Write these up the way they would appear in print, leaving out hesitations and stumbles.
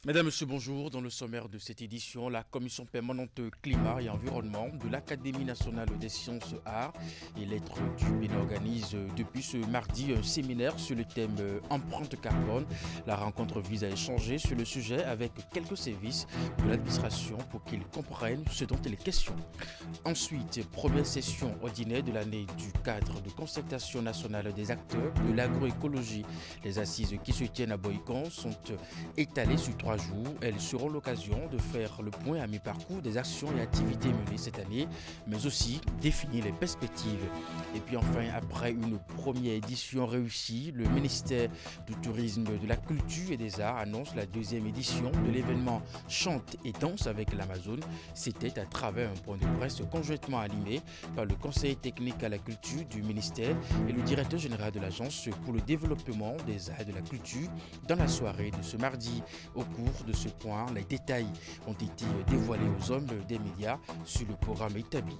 Mesdames, Messieurs, bonjour. Dans le sommaire de cette édition, la Commission permanente climat et environnement de l'Académie nationale des sciences, arts et lettres du Bénin organise depuis ce mardi un séminaire sur le thème empreinte carbone. La rencontre vise à échanger sur le sujet avec quelques services de l'administration pour qu'ils comprennent ce dont il est question. Ensuite, première session ordinaire de l'année du cadre de concertation nationale des acteurs de l'agroécologie. Les assises qui se tiennent à Boïcon sont étalées sur 3 jours. Elles seront l'occasion de faire le point à mi-parcours des actions et activités menées cette année, mais aussi définir les perspectives. Et puis enfin, après une première édition réussie, le ministère du Tourisme, de la Culture et des Arts annonce la deuxième édition de l'événement Chante et danse avec l'Amazone. C'était à travers un point de presse conjointement animé par le conseiller technique à la culture du ministère et le directeur général de l'agence pour le développement des arts et de la culture. Dans la soirée de ce mardi, au cours de ce point, les détails ont été dévoilés aux hommes des médias sur le programme établi.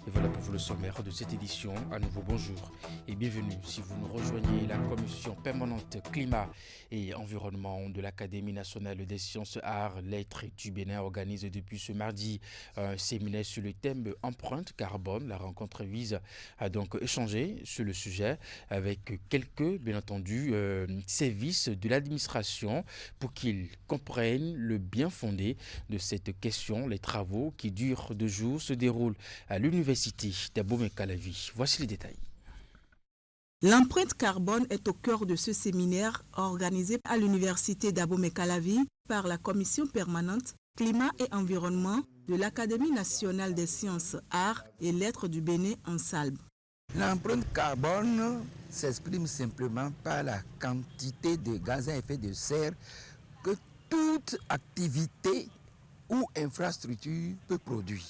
Et voilà pour vous le sommaire de cette édition. À nouveau bonjour et bienvenue si vous nous rejoignez. La commission permanente climat et environnement de l'Académie nationale des sciences, arts, lettres du Bénin organise depuis ce mardi un séminaire sur le thème empreinte carbone. La rencontre vise à donc échanger sur le sujet avec quelques, bien entendu, services de l'administration pour qu'ils comprennent le bien fondé de cette question. Les travaux qui durent 2 jours se déroulent à l'université d'Abomey-Calavi. Voici les détails. L'empreinte carbone est au cœur de ce séminaire organisé à l'université d'Abomey-Calavi par la commission permanente climat et environnement de l'Académie nationale des sciences, arts et lettres du Bénin en Salbe. L'empreinte carbone s'exprime simplement par la quantité de gaz à effet de serre que toute activité ou infrastructure peut produire.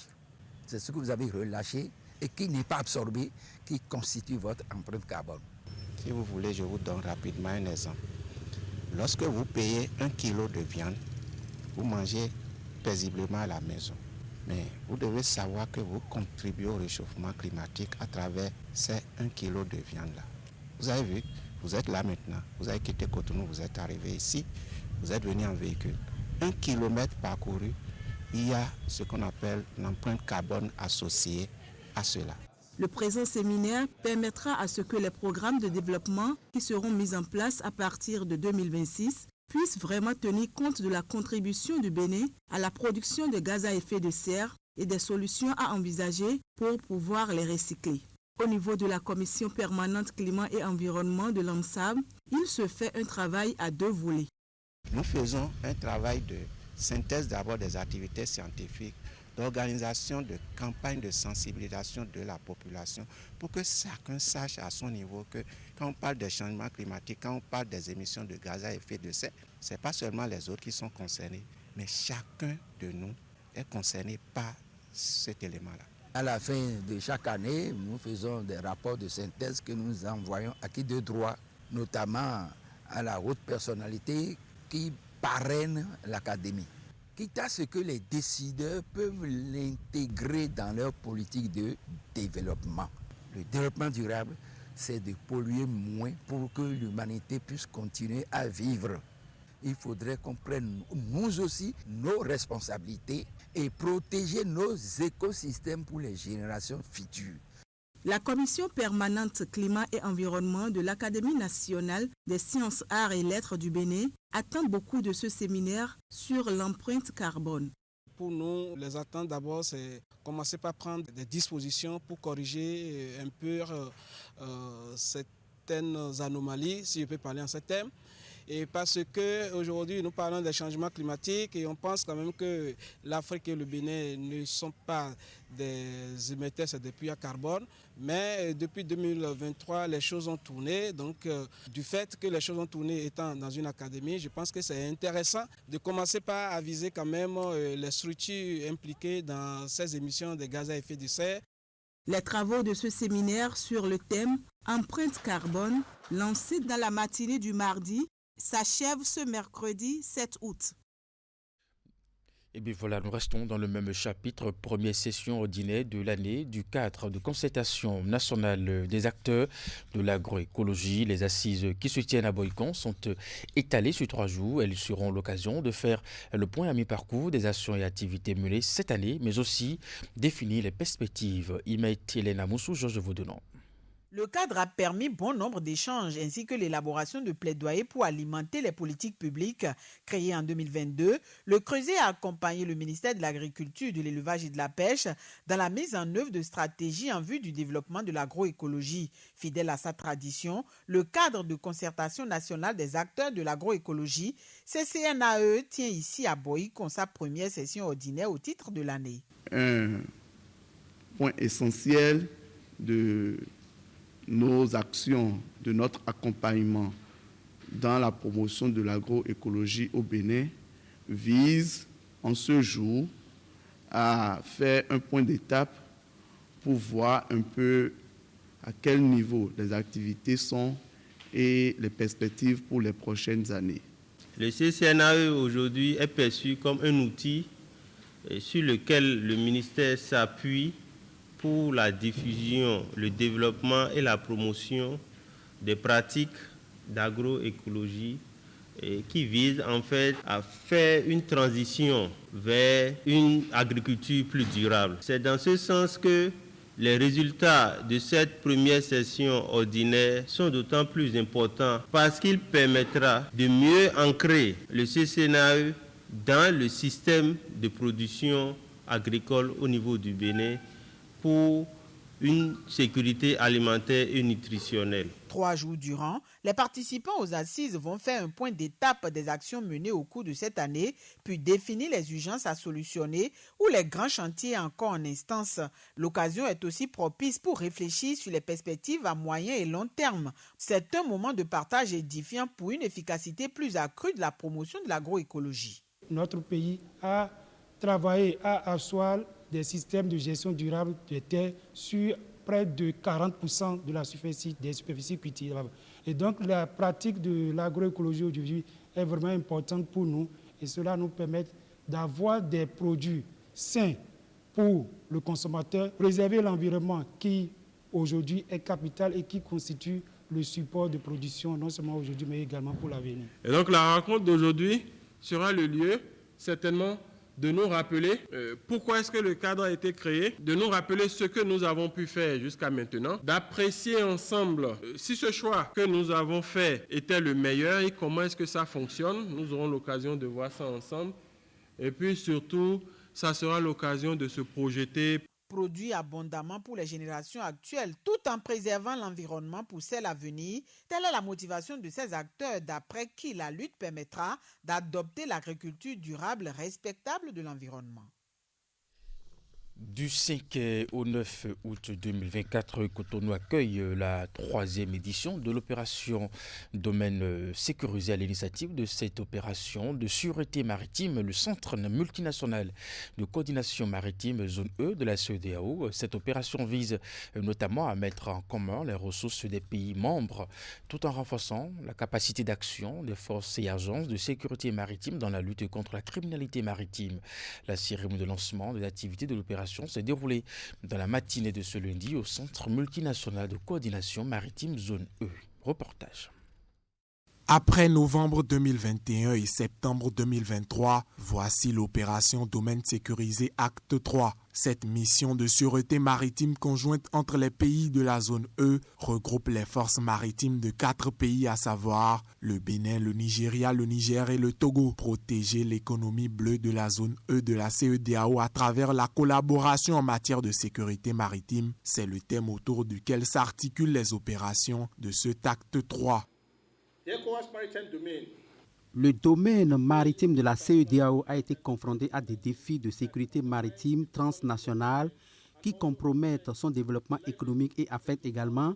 C'est ce que vous avez relâché et qui n'est pas absorbé, qui constitue votre empreinte carbone. Si vous voulez, je vous donne rapidement un exemple. Lorsque vous payez 1 kilo de viande, vous mangez paisiblement à la maison. Mais vous devez savoir que vous contribuez au réchauffement climatique à travers ces 1 kilo de viande-là. Vous avez vu, vous êtes là maintenant, vous avez quitté Cotonou, vous êtes arrivé ici, vous êtes venu en véhicule. 1 kilomètre parcouru, il y a ce qu'on appelle l'empreinte carbone associée à cela. Le présent séminaire permettra à ce que les programmes de développement qui seront mis en place à partir de 2026 puissent vraiment tenir compte de la contribution du Bénin à la production de gaz à effet de serre et des solutions à envisager pour pouvoir les recycler. Au niveau de la commission permanente climat et environnement de l'ANSAB, il se fait un travail à 2 volets. Nous faisons un travail de synthèse d'abord des activités scientifiques, d'organisation de campagnes de sensibilisation de la population pour que chacun sache à son niveau que quand on parle des changements climatiques, quand on parle des émissions de gaz à effet de serre, ce n'est pas seulement les autres qui sont concernés, mais chacun de nous est concerné par cet élément-là. À la fin de chaque année, nous faisons des rapports de synthèse que nous envoyons à qui de droit, notamment à la haute personnalité qui parraine l'académie. Quitte à ce que les décideurs peuvent l'intégrer dans leur politique de développement. Le développement durable, c'est de polluer moins pour que l'humanité puisse continuer à vivre. Il faudrait qu'on prenne nous aussi nos responsabilités et protéger nos écosystèmes pour les générations futures. La commission permanente climat et environnement de l'Académie nationale des sciences, arts et lettres du Bénin attend beaucoup de ce séminaire sur l'empreinte carbone. Pour nous, les attentes d'abord, c'est commencer par prendre des dispositions pour corriger un peu certaines anomalies, si je peux parler en ces termes. Et parce qu'aujourd'hui, nous parlons des changements climatiques et on pense quand même que l'Afrique et le Bénin ne sont pas des émetteurs de puits à carbone. Mais depuis 2023, les choses ont tourné. Donc, du fait que les choses ont tourné étant dans une académie, je pense que c'est intéressant de commencer par aviser quand même les structures impliquées dans ces émissions de gaz à effet de serre. Les travaux de ce séminaire sur le thème empreinte carbone, lancé dans la matinée du mardi, s'achève ce mercredi 7 août. Et bien voilà, nous restons dans le même chapitre, première session ordinaire de l'année du cadre de concertation nationale des acteurs de l'agroécologie. Les assises qui se tiennent à Boïcon sont étalées sur 3 jours. Elles seront l'occasion de faire le point à mi-parcours des actions et activités menées cette année, mais aussi définir les perspectives. Imaït Hélène Amoussou, Georges Vaudonant. Le cadre a permis bon nombre d'échanges ainsi que l'élaboration de plaidoyers pour alimenter les politiques publiques créées en 2022. Le Creuset a accompagné le ministère de l'Agriculture, de l'Élevage et de la Pêche dans la mise en œuvre de stratégies en vue du développement de l'agroécologie. Fidèle à sa tradition, le cadre de concertation nationale des acteurs de l'agroécologie, CCNAE, tient ici à Boïcon sa première session ordinaire au titre de l'année. Un point essentiel de nos actions, de notre accompagnement dans la promotion de l'agroécologie au Bénin vise en ce jour à faire un point d'étape pour voir un peu à quel niveau les activités sont et les perspectives pour les prochaines années. Le CCNAE aujourd'hui est perçu comme un outil sur lequel le ministère s'appuie pour la diffusion, le développement et la promotion des pratiques d'agroécologie qui visent en fait à faire une transition vers une agriculture plus durable. C'est dans ce sens que les résultats de cette première session ordinaire sont d'autant plus importants parce qu'il permettra de mieux ancrer le CCNAE dans le système de production agricole au niveau du Bénin pour une sécurité alimentaire et nutritionnelle. 3 jours durant, les participants aux assises vont faire un point d'étape des actions menées au cours de cette année, puis définir les urgences à solutionner ou les grands chantiers encore en instance. L'occasion est aussi propice pour réfléchir sur les perspectives à moyen et long terme. C'est un moment de partage édifiant pour une efficacité plus accrue de la promotion de l'agroécologie. Notre pays a travaillé à asseoir des systèmes de gestion durable des terres sur près de 40% de la superficie, des superficies cultivables. Et donc la pratique de l'agroécologie aujourd'hui est vraiment importante pour nous et cela nous permet d'avoir des produits sains pour le consommateur, préserver l'environnement qui aujourd'hui est capital et qui constitue le support de production non seulement aujourd'hui mais également pour l'avenir. Et donc la rencontre d'aujourd'hui sera le lieu certainement de nous rappeler pourquoi est-ce que le cadre a été créé, de nous rappeler ce que nous avons pu faire jusqu'à maintenant, d'apprécier ensemble si ce choix que nous avons fait était le meilleur et comment est-ce que ça fonctionne. Nous aurons l'occasion de voir ça ensemble. Et puis surtout, ça sera l'occasion de se projeter. Produit abondamment pour les générations actuelles, tout en préservant l'environnement pour celles à venir. Telle est la motivation de ces acteurs d'après qui la lutte permettra d'adopter l'agriculture durable respectable de l'environnement. Du 5 au 9 août 2024, Cotonou accueille la 3e édition de l'opération Domaine sécurisé. À l'initiative de cette opération de sûreté maritime, le Centre multinational de coordination maritime zone E de la CEDEAO. Cette opération vise notamment à mettre en commun les ressources des pays membres tout en renforçant la capacité d'action des forces et agences de sécurité maritime dans la lutte contre la criminalité maritime. La cérémonie de lancement de l'activité de l'opération s'est déroulée dans la matinée de ce lundi au Centre multinational de coordination maritime zone E. Reportage. Après novembre 2021 et septembre 2023, voici l'opération Domaine sécurisé Acte 3. Cette mission de sûreté maritime conjointe entre les pays de la zone E regroupe les forces maritimes de 4 pays, à savoir le Bénin, le Nigeria, le Niger et le Togo. Protéger l'économie bleue de la zone E de la CEDEAO à travers la collaboration en matière de sécurité maritime, c'est le thème autour duquel s'articulent les opérations de cet Acte 3. Le domaine maritime de la CEDEAO a été confronté à des défis de sécurité maritime transnationale qui compromettent son développement économique et affectent également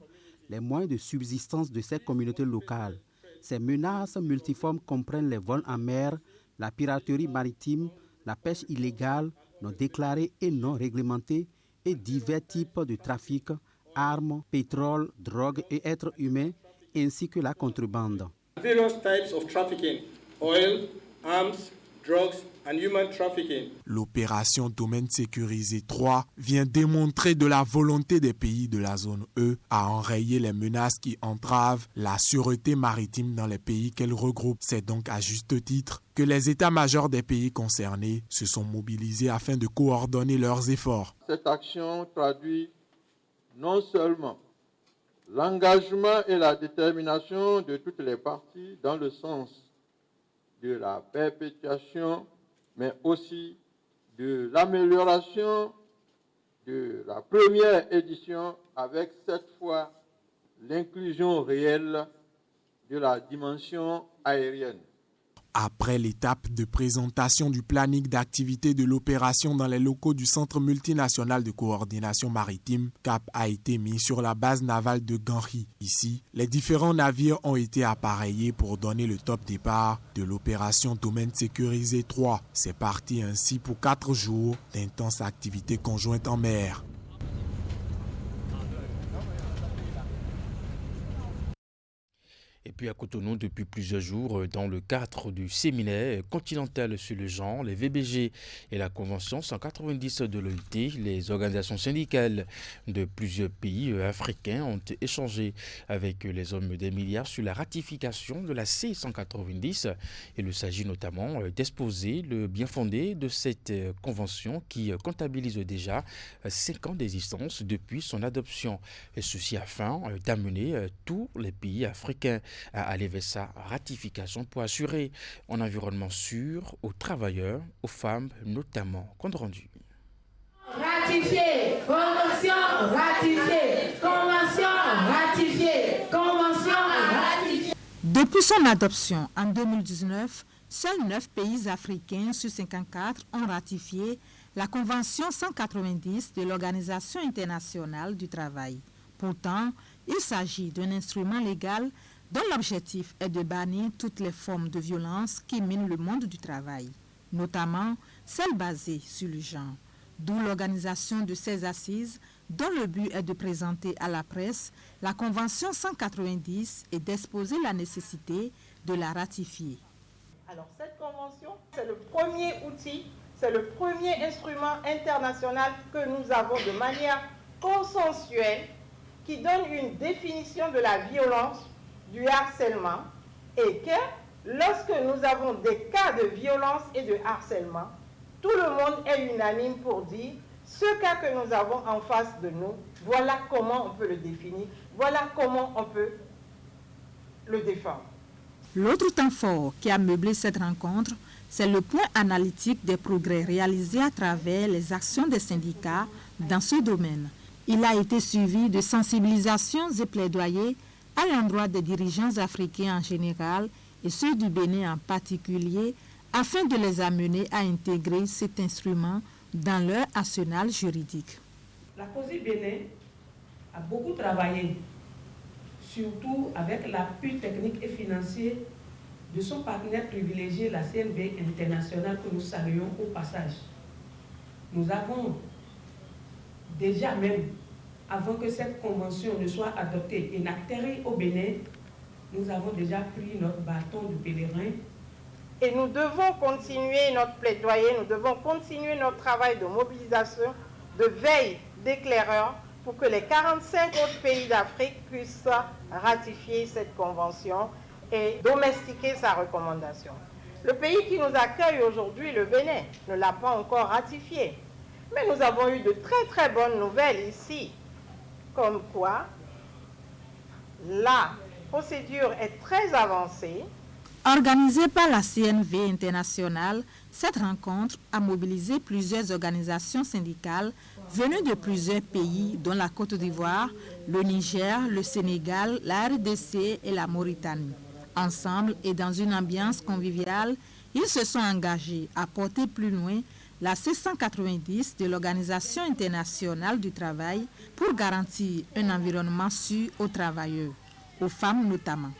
les moyens de subsistance de ces communautés locales. Ces menaces multiformes comprennent les vols en mer, la piraterie maritime, la pêche illégale, non déclarée et non réglementée et divers types de trafic, armes, pétrole, drogue et êtres humains, ainsi que la contrebande. Various types of trafficking, oil, arms, drugs and human trafficking. L'opération Domaine sécurisé 3 vient démontrer de la volonté des pays de la zone E à enrayer les menaces qui entravent la sûreté maritime dans les pays qu'elle regroupe. C'est donc à juste titre que les états-majors des pays concernés se sont mobilisés afin de coordonner leurs efforts. Cette action traduit non seulement l'engagement et la détermination de toutes les parties dans le sens de la perpétuation, mais aussi de l'amélioration de la première édition avec cette fois l'inclusion réelle de la dimension aérienne. Après l'étape de présentation du planning d'activité de l'opération dans les locaux du Centre multinational de coordination maritime, cap a été mis sur la base navale de Ganri. Ici, les différents navires ont été appareillés pour donner le top départ de l'opération Domaine sécurisé 3. C'est parti ainsi pour 4 jours d'intenses activités conjointes en mer. Et puis à Cotonou, depuis plusieurs jours, dans le cadre du séminaire continental sur le genre, les VBG et la Convention 190 de l'OIT, les organisations syndicales de plusieurs pays africains ont échangé avec les hommes des milliards sur la ratification de la C190. Il s'agit notamment d'exposer le bien fondé de cette convention qui comptabilise déjà 5 ans d'existence depuis son adoption. Et ceci afin d'amener tous les pays africains à aller vers sa ratification pour assurer un environnement sûr aux travailleurs, aux femmes notamment. Compte rendu. Ratifié, convention ratifiée, convention ratifiée, convention ratifiée. Depuis son adoption en 2019, seuls 9 pays africains sur 54 ont ratifié la Convention 190 de l'Organisation internationale du travail. Pourtant, il s'agit d'un instrument légal dont l'objectif est de bannir toutes les formes de violence qui minent le monde du travail, notamment celles basées sur le genre. D'où l'organisation de ces assises dont le but est de présenter à la presse la Convention 190 et d'exposer la nécessité de la ratifier. Alors cette convention, c'est le premier outil, c'est le premier instrument international que nous avons de manière consensuelle qui donne une définition de la violence, du harcèlement, et que lorsque nous avons des cas de violence et de harcèlement, tout le monde est unanime pour dire ce cas que nous avons en face de nous, voilà comment on peut le définir, voilà comment on peut le défendre. L'autre temps fort qui a meublé cette rencontre, c'est le point analytique des progrès réalisés à travers les actions des syndicats dans ce domaine. Il a été suivi de sensibilisations et plaidoyers à l'endroit des dirigeants africains en général et ceux du Bénin en particulier, afin de les amener à intégrer cet instrument dans leur arsenal juridique. La COSI Bénin a beaucoup travaillé, surtout avec l'appui technique et financier de son partenaire privilégié, la CNV internationale, que nous saluons au passage. Nous avons déjà même, avant que cette convention ne soit adoptée et n'atterrit au Bénin, nous avons déjà pris notre bâton de pèlerin. Et nous devons continuer notre plaidoyer, nous devons continuer notre travail de mobilisation, de veille, d'éclaireur, pour que les 45 autres pays d'Afrique puissent ratifier cette convention et domestiquer sa recommandation. Le pays qui nous accueille aujourd'hui, le Bénin, ne l'a pas encore ratifié. Mais nous avons eu de très très bonnes nouvelles ici, comme quoi la procédure est très avancée. Organisée par la CNV internationale, cette rencontre a mobilisé plusieurs organisations syndicales venues de plusieurs pays, dont la Côte d'Ivoire, le Niger, le Sénégal, la RDC et la Mauritanie. Ensemble et dans une ambiance conviviale, ils se sont engagés à porter plus loin la C190 de l'Organisation internationale du travail pour garantir un environnement sûr aux travailleurs, aux femmes notamment.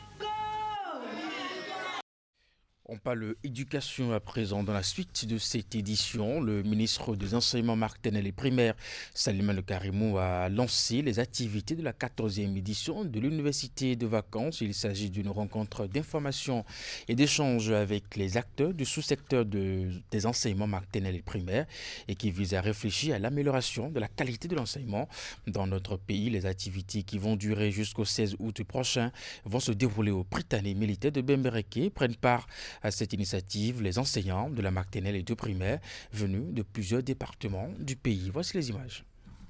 On parle éducation à présent. Dans la suite de cette édition, le ministre des Enseignements maternels et primaires, Salimane Karimou, a lancé les activités de la 14e édition de l'Université de vacances. Il s'agit d'une rencontre d'information et d'échange avec les acteurs du sous-secteur des enseignements maternels et primaires et qui vise à réfléchir à l'amélioration de la qualité de l'enseignement dans notre pays. Les activités qui vont durer jusqu'au 16 août prochain vont se dérouler au Prytanée militaire de Bembereke. Prennent part à cette initiative les enseignants de la maternelle et de primaire venus de plusieurs départements du pays. Voici les images.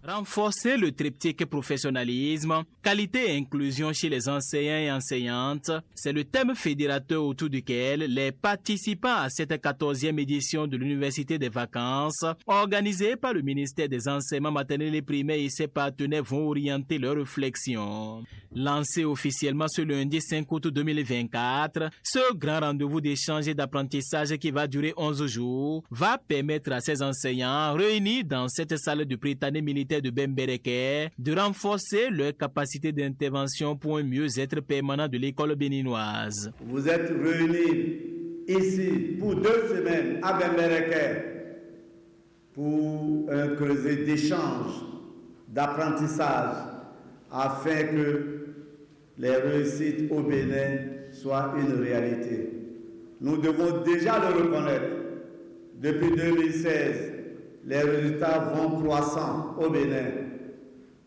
Renforcer le triptyque professionnalisme, qualité et inclusion chez les enseignants et enseignantes, c'est le thème fédérateur autour duquel les participants à cette 14e édition de l'Université des vacances, organisée par le ministère des Enseignements maternels et primaires et ses partenaires, vont orienter leurs réflexions. Lancé officiellement ce lundi 5 août 2024, ce grand rendez-vous d'échange et d'apprentissage qui va durer 11 jours va permettre à ces enseignants réunis dans cette salle du Prytanée militaire de Bembereke de renforcer leur capacité d'intervention pour un mieux-être permanent de l'école béninoise. Vous êtes réunis ici pour 2 semaines à Bembereke pour un creuset d'échange, d'apprentissage, afin que les réussites au Bénin soient une réalité. Nous devons déjà le reconnaître. Depuis 2016, les résultats vont croissant au Bénin.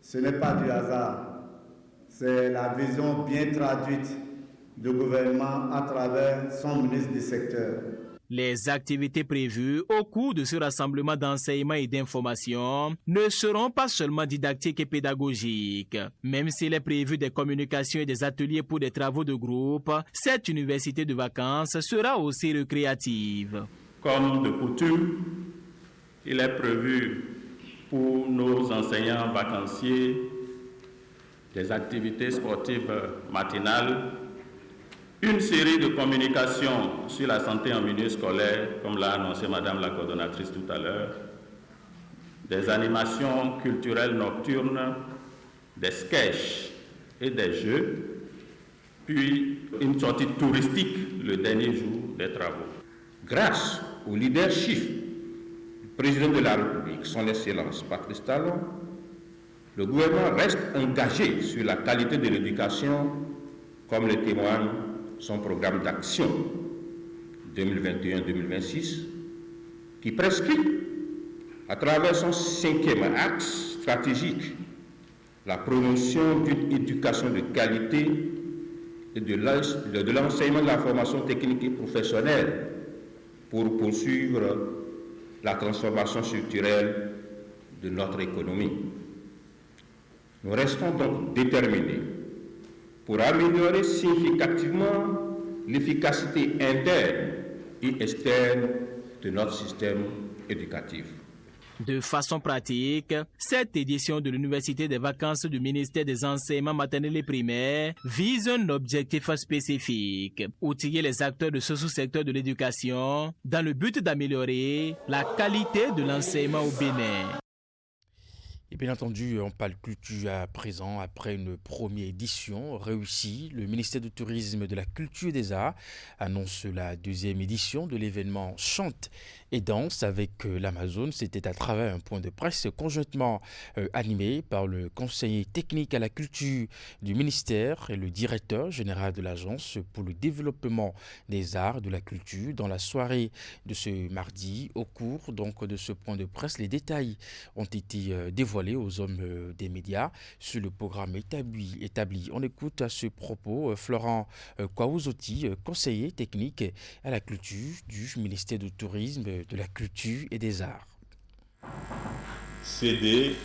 Ce n'est pas du hasard. C'est la vision bien traduite du gouvernement à travers son ministre du secteur. Les activités prévues au cours de ce rassemblement d'enseignement et d'information ne seront pas seulement didactiques et pédagogiques. Même s'il est prévu des communications et des ateliers pour des travaux de groupe, cette université de vacances sera aussi récréative. Comme de coutume, il est prévu pour nos enseignants vacanciers des activités sportives matinales, une série de communications sur la santé en milieu scolaire, comme l'a annoncé Madame la coordonnatrice tout à l'heure, des animations culturelles nocturnes, des sketchs et des jeux, puis une sortie touristique le dernier jour des travaux. Grâce au leadership du président de la République, son Excellence Patrice Talon, le gouvernement reste engagé sur la qualité de l'éducation, comme le témoigne son programme d'action 2021-2026, qui prescrit, à travers son 5e axe stratégique, la promotion d'une éducation de qualité et de l'enseignement de la formation technique et professionnelle pour poursuivre la transformation structurelle de notre économie. Nous restons donc déterminés pour améliorer significativement l'efficacité interne et externe de notre système éducatif. De façon pratique, cette édition de l'Université des vacances du ministère des Enseignements maternels et primaires vise un objectif spécifique, outiller les acteurs de ce sous-secteur de l'éducation dans le but d'améliorer la qualité de l'enseignement au Bénin. Et bien entendu, on parle culture à présent. Après une première édition réussie, le ministère du Tourisme, de la Culture et des Arts annonce la 2e édition de l'événement Chante et Danse avec l'Amazone. C'était à travers un point de presse conjointement animé par le conseiller technique à la culture du ministère et le directeur général de l'Agence pour le développement des arts et de la culture. Dans la soirée de ce mardi, au cours donc de ce point de presse, les détails ont été dévoilés aux hommes des médias sur le programme établi. On écoute à ce propos Florent Kwaouzoti, conseiller technique à la culture du ministère du Tourisme, de la Culture et des Arts. CD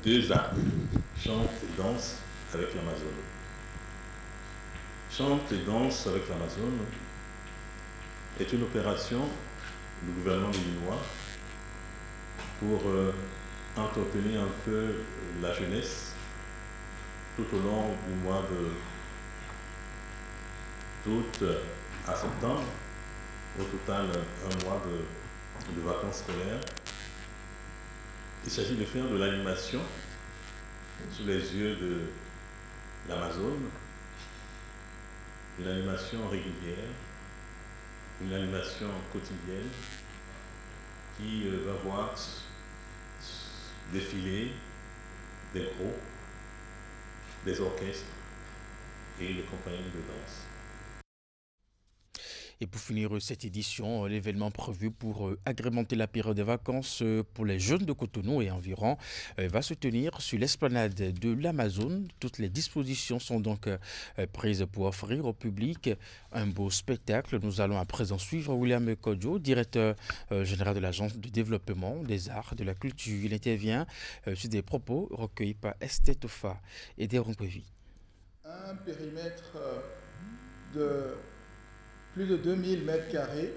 2 arts, chante et danse avec l'Amazone. Chante et danse avec l'Amazone est une opération du gouvernement béninois pour entretenir un peu la jeunesse tout au long du mois d'août à septembre, au total un mois de vacances scolaires. Il s'agit de faire de l'animation sous les yeux de l'Amazone, une animation régulière une animation quotidienne qui va voir défiler des groupes, des orchestres et les compagnies de danse. Et pour finir cette édition, l'événement prévu pour agrémenter la période des vacances pour les jeunes de Cotonou et environ va se tenir sur l'esplanade de l'Amazone. Toutes les dispositions sont donc prises pour offrir au public un beau spectacle. Nous allons à présent suivre William Kodjo, directeur général de l'Agence de développement des arts, de la culture. Il intervient sur des propos recueillis par Estetofa et des Rompévis. Un périmètre de plus de 2000 mètres carrés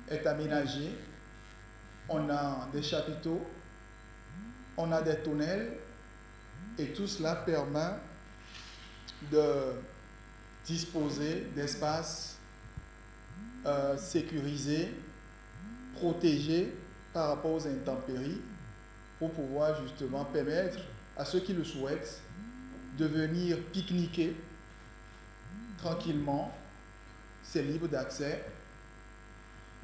est aménagé. On a des chapiteaux, on a des tunnels, et tout cela permet de disposer d'espaces sécurisés, protégés par rapport aux intempéries, pour pouvoir justement permettre à ceux qui le souhaitent de venir pique-niquer tranquillement. C'est libre d'accès.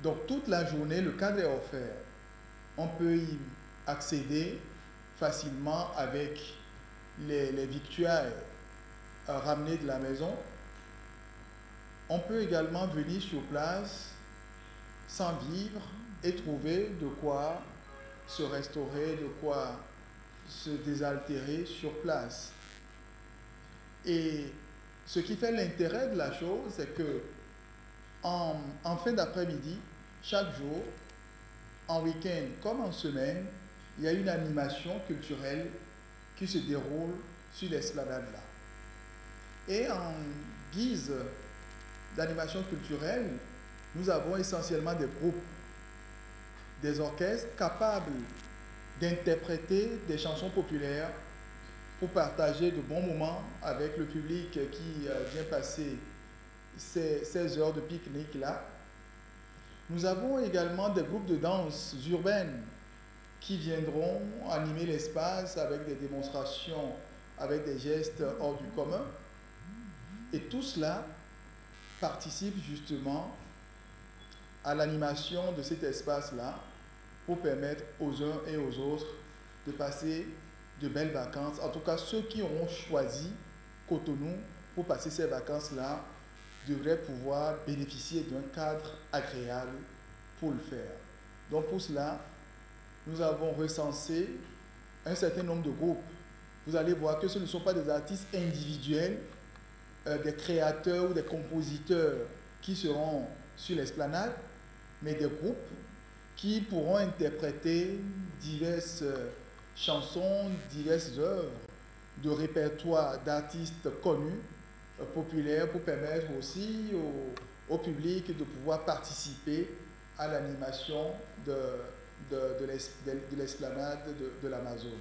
Donc toute la journée, le cadre est offert. On peut y accéder facilement avec les victuailles ramenées de la maison. On peut également venir sur place sans vivre et trouver de quoi se restaurer, de quoi se désaltérer sur place. Et ce qui fait l'intérêt de la chose, c'est que en fin d'après-midi, chaque jour, en week-end comme en semaine, il y a une animation culturelle qui se déroule sur l'esplanade là. Et en guise d'animation culturelle, nous avons essentiellement des groupes, des orchestres capables d'interpréter des chansons populaires pour partager de bons moments avec le public qui vient passer ces heures de pique-nique là. Nous avons également des groupes de danse urbaine qui viendront animer l'espace avec des démonstrations, avec des gestes hors du commun. Et tout cela participe justement à l'animation de cet espace-là pour permettre aux uns et aux autres de passer de belles vacances. En tout cas, ceux qui auront choisi Cotonou pour passer ces vacances-là devraient pouvoir bénéficier d'un cadre agréable pour le faire. Donc pour cela, nous avons recensé un certain nombre de groupes. Vous allez voir que ce ne sont pas des artistes individuels, des créateurs ou des compositeurs qui seront sur l'esplanade, mais des groupes qui pourront interpréter diverses chansons, diverses œuvres de répertoire d'artistes connus, populaires, pour permettre aussi au public de pouvoir participer à l'animation de l'esplanade de l'Amazone.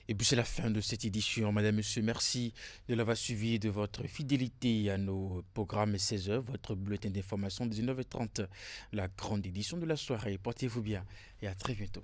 Et puis c'est la fin de cette édition. Madame, Monsieur, merci de l'avoir suivi et de votre fidélité à nos programmes 16h, votre bulletin d'information 19h30, la grande édition de la soirée. Portez-vous bien et à très bientôt.